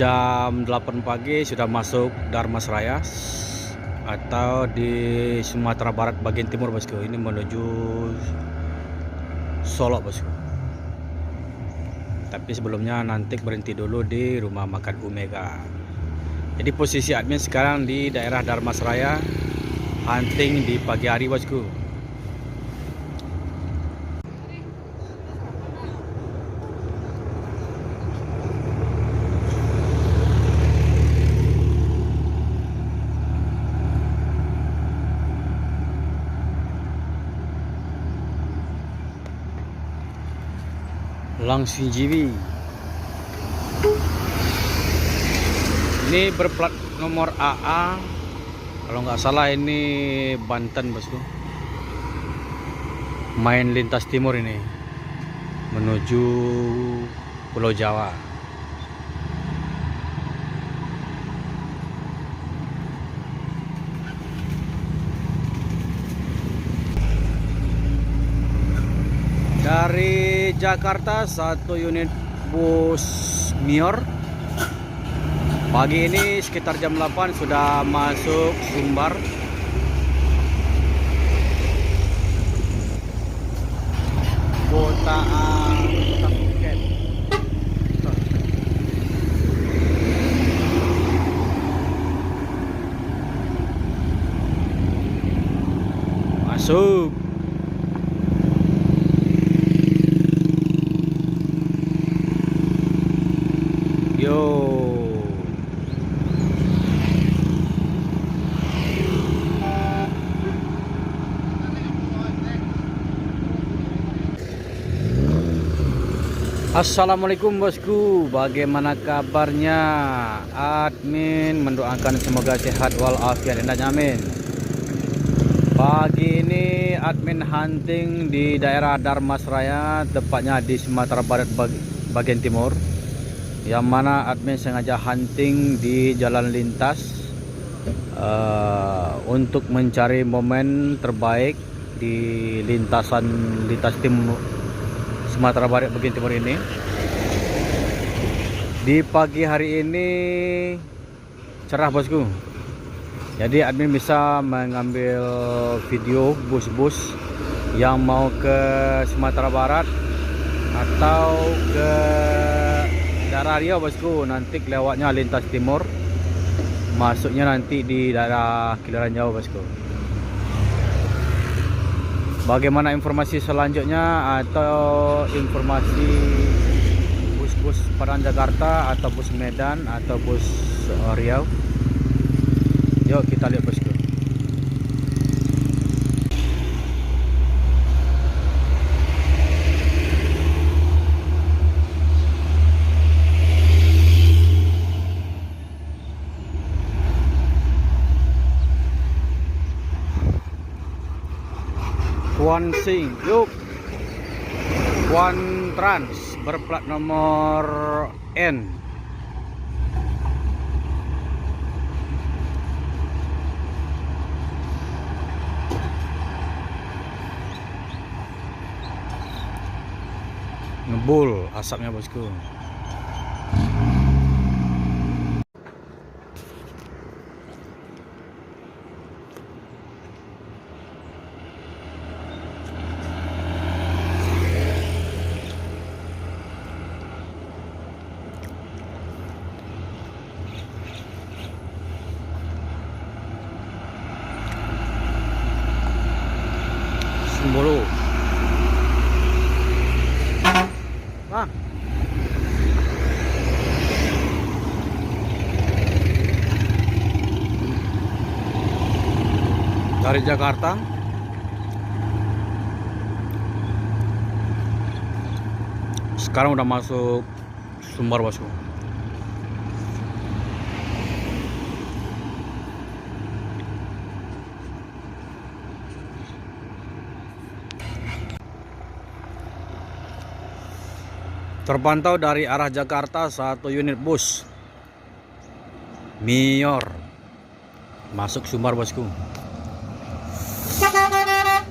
Jam 8 pagi sudah masuk Dharmasraya atau di Sumatera Barat bagian timur bosku. Ini menuju Solo bosku. Tapi sebelumnya nanti berhenti dulu di rumah makan Omega. Jadi posisi admin sekarang di daerah Dharmasraya, hunting di pagi hari bosku. Langsung Jiwi. Ini berplat nomor AA. Kalau nggak salah ini Banten bosku. Main lintas timur ini menuju Pulau Jawa. Dari Jakarta satu unit bus Mior. Pagi ini sekitar jam 8 sudah masuk Sumbar. Kota Phuket. Masuk. Yo. Assalamualaikum bosku, bagaimana kabarnya? Admin mendoakan semoga sehat walafiat dan nyamin. Pagi ini admin hunting di daerah Dharmasraya, tepatnya di Sumatera Barat bagian timur. Yang mana admin sengaja hunting di jalan lintas untuk mencari momen terbaik di lintas timur Sumatera Barat bagian timur ini. Di pagi hari ini cerah bosku, jadi admin bisa mengambil video bus-bus yang mau ke Sumatera Barat atau ke daerah Riau bosku. Nanti lewatnya lintas timur, masuknya nanti di daerah Kiliran Jawa bosku. Bagaimana informasi selanjutnya atau informasi bus-bus Padang Jakarta atau bus Medan atau bus Riau? Yuk kita lihat bosku. One Sing, yuk. One Trans berplat nomor N. Ngebul asapnya bosku. Bolu. Bang. Dari Jakarta. Sekarang udah masuk Sumbar bosku. Terpantau dari arah Jakarta satu unit bus Mior masuk Sumbar bosku.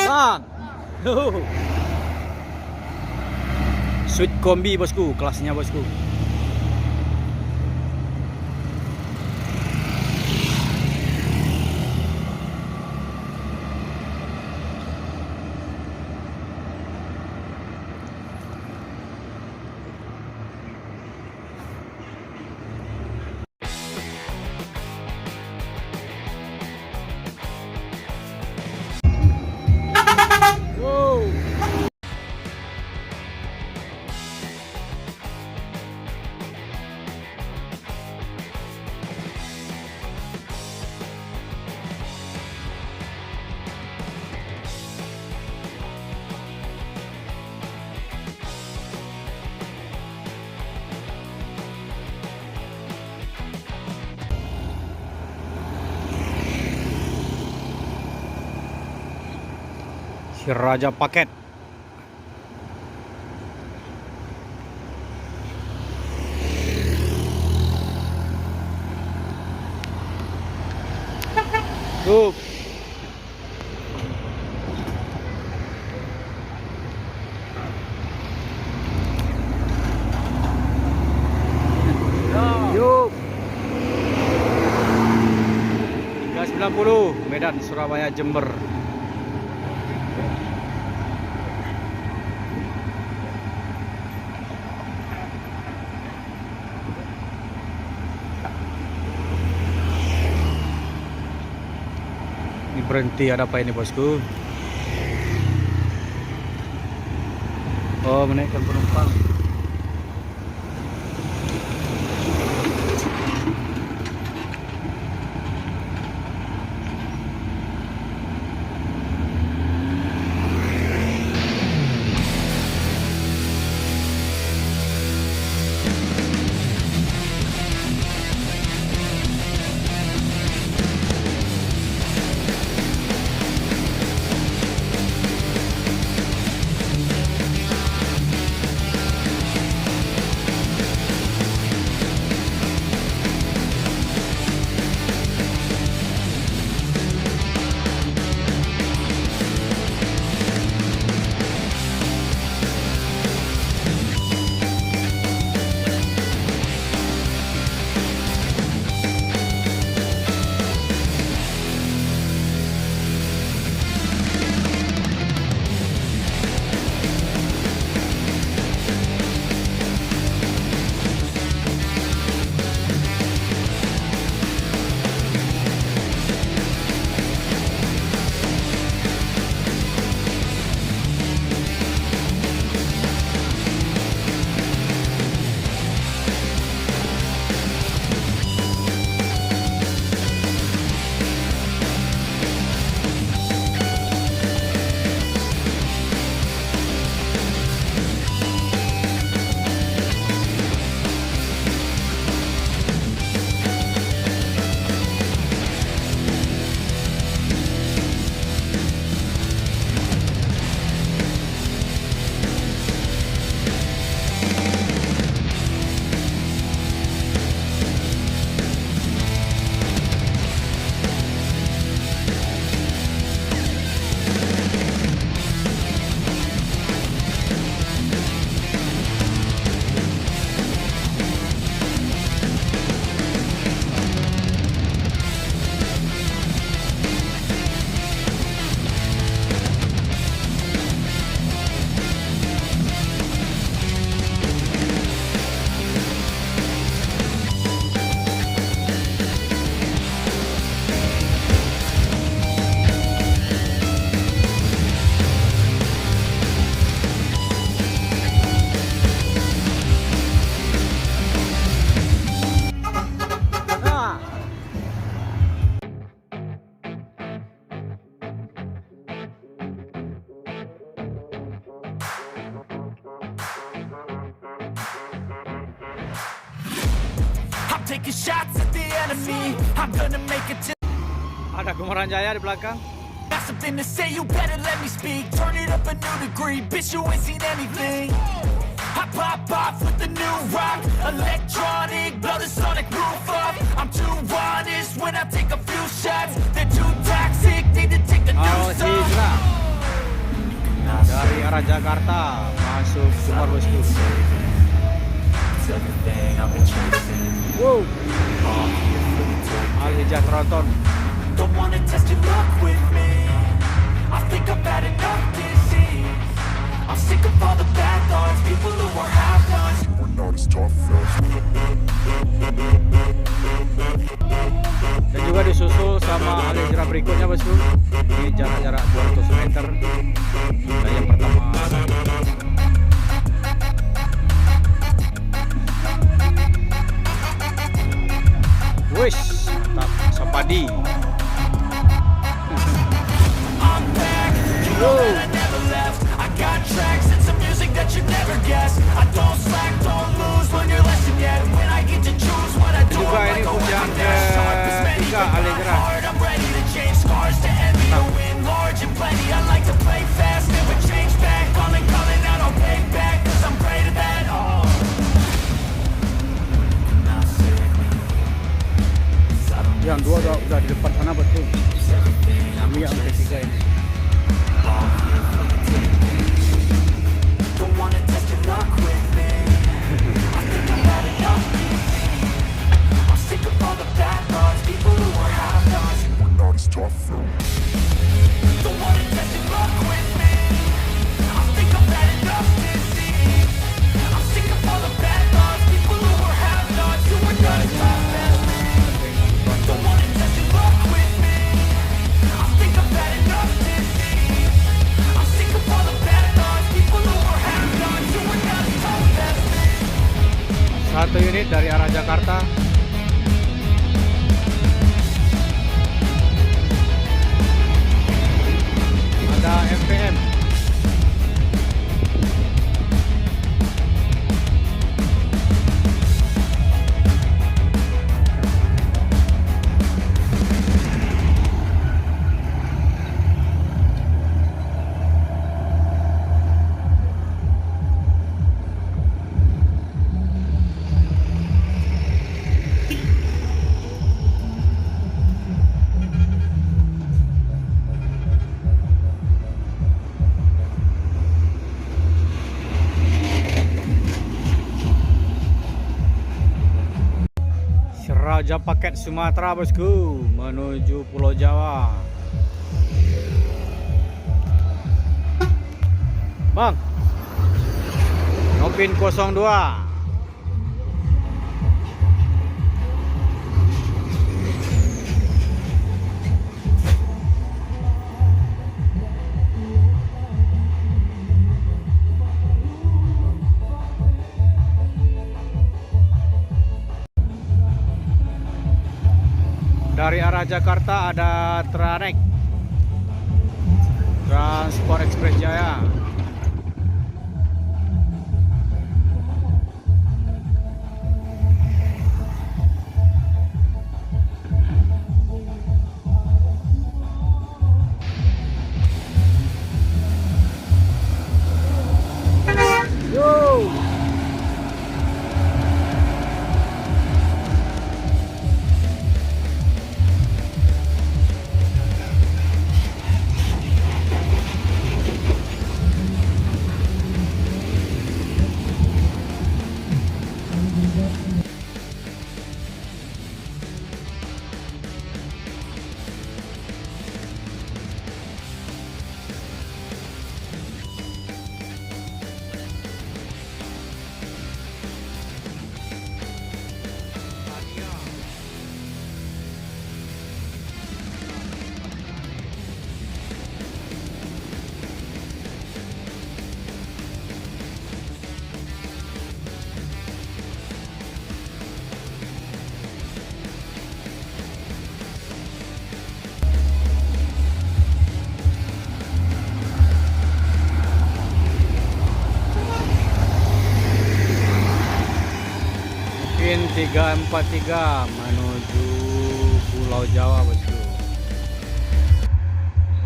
Bang. Sweet kombi bosku, kelasnya bosku. Raja Paket. Tuh. Yuk. 390 Medan Surabaya Jember. Ini berhenti, ada apa ini bosku? Oh, menaikkan penumpang. Taking shots at the enemy. I'm gonna make it to. Ada Kumaran Jaya di belakang. Got something to say, you better let me speak. Turn it up a new degree, bitch, you ain't seen anything. I pop off with the new rock, electronic, blow the sonic roof up. I'm too honest when I take a few shots. They're too toxic, need to take the new Hijrah dari arah Jakarta masuk Sumar bosku. Wow. Al Hijrah Tronton. Don't wanna test your luck with me. I think I've had enough disease. I'm sick of all the bad thoughts, people who are half-nots. We're not as tough as. Dan juga disusul sama Al Hijrah berikutnya bosku. Ini jarak-jarak 200 meter. Dan yang pertama Wish, mantap, Sapadi. Juga ini hujan ketiga Al Hijrah. sudah di depan sana bosku. Kami yang ketiga ini. Don't wanna test your luck with me. I think I've had enough. I'm sick of all the bad thoughts, people who are half-nots. We're not as tough. Don't wanna test your luck with me. I think I've had enough disease. I'm sick of all the bad thoughts, people who are half-nots, who are not as tough as me. Don't wanna test your luck with me. I think I've had enough disease. I'm sick of all the bad thoughts, people who are half-nots, who are not as tough as me. Satu unit dari arah Jakarta. Ada MPM. Raja Paket Sumatera bosku menuju Pulau Jawa. Bang, Nopin 02. Dari arah Jakarta ada Tranek, Transport Express Jaya. Yo. Mungkin 343 menuju Pulau Jawa bosku.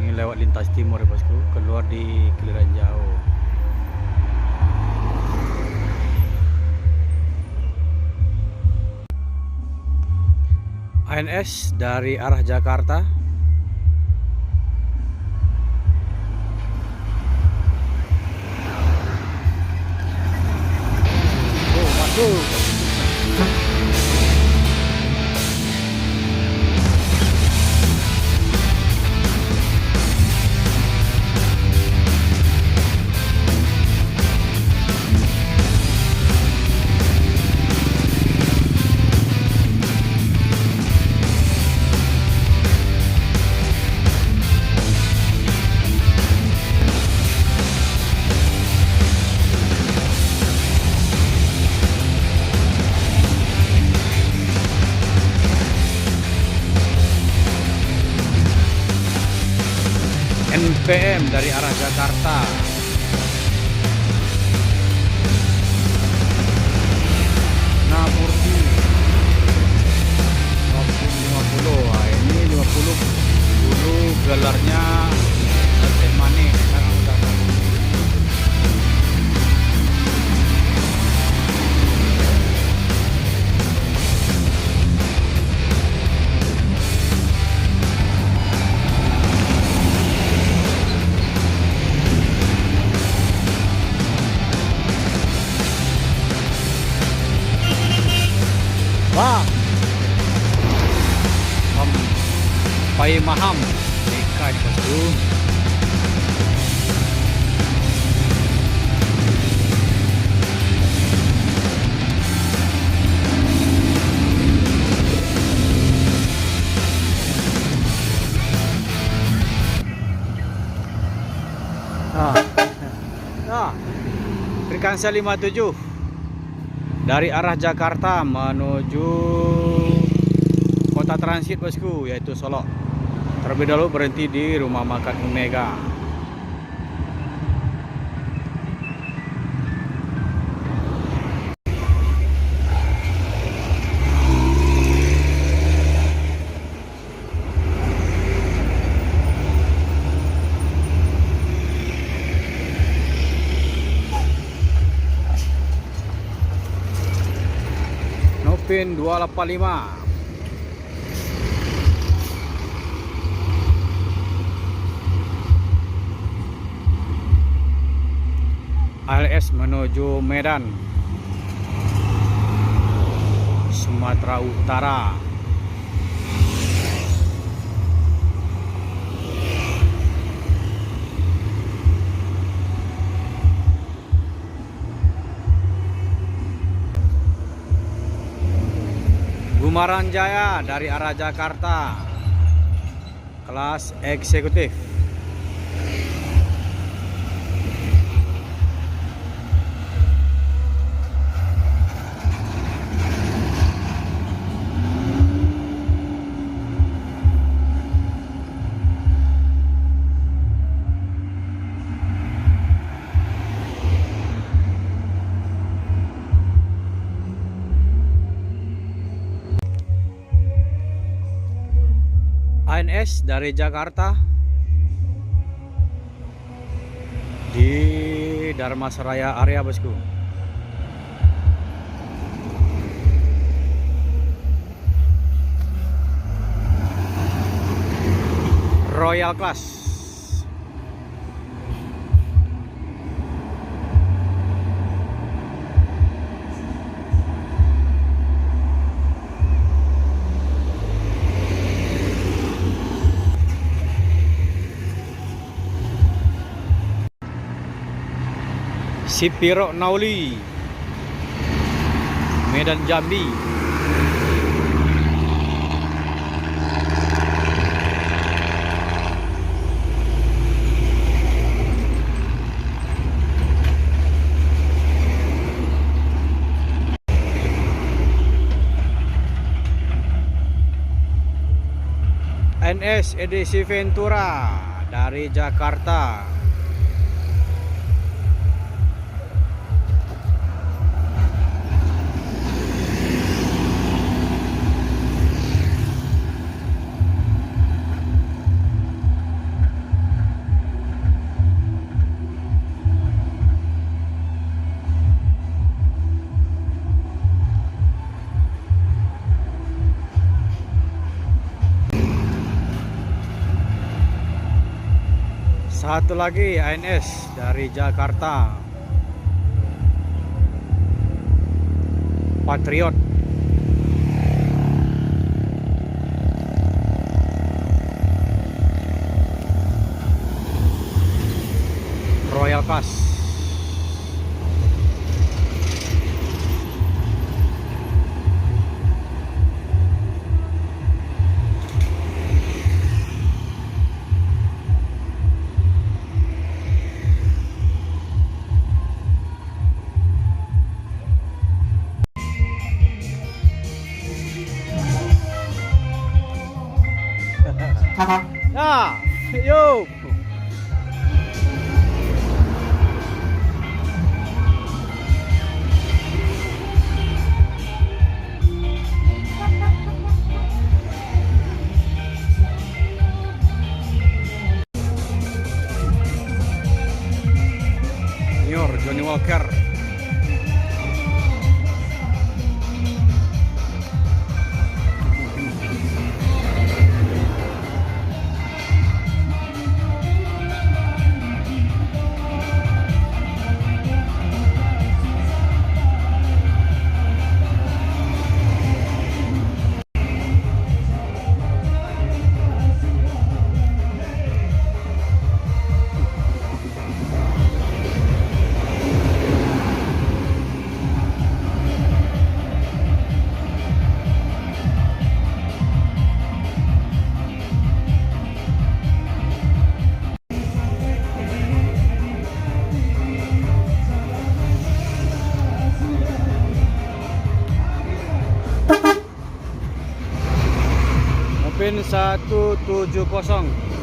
Ini lewat lintas timur ya bosku, keluar di Keliran Jauh. ANS dari arah Jakarta. Oh, masuk. NPM dari arah Jakarta. Napurdi 50. Nah, ini 50 dulu gelarnya Teh Manis, sekarang udah Pai Maham dekat bosku. Frekuensi 57 dari arah Jakarta menuju kota transit bosku, yaitu Solok. Terlebih dahulu berhenti di rumah makan Omega. Nopin 285. ALS menuju Medan, Sumatera Utara. Gumaran Jaya dari arah Jakarta, kelas eksekutif. ANS dari Jakarta di Dharmasraya area bosku. Royal Class. Sipiro Nauli, Medan Jambi. NS edisi Ventura dari Jakarta. Satu lagi ANS dari Jakarta, Patriot. Royal Class. Nah, yuk. Junior Johnny Walker. pin 170.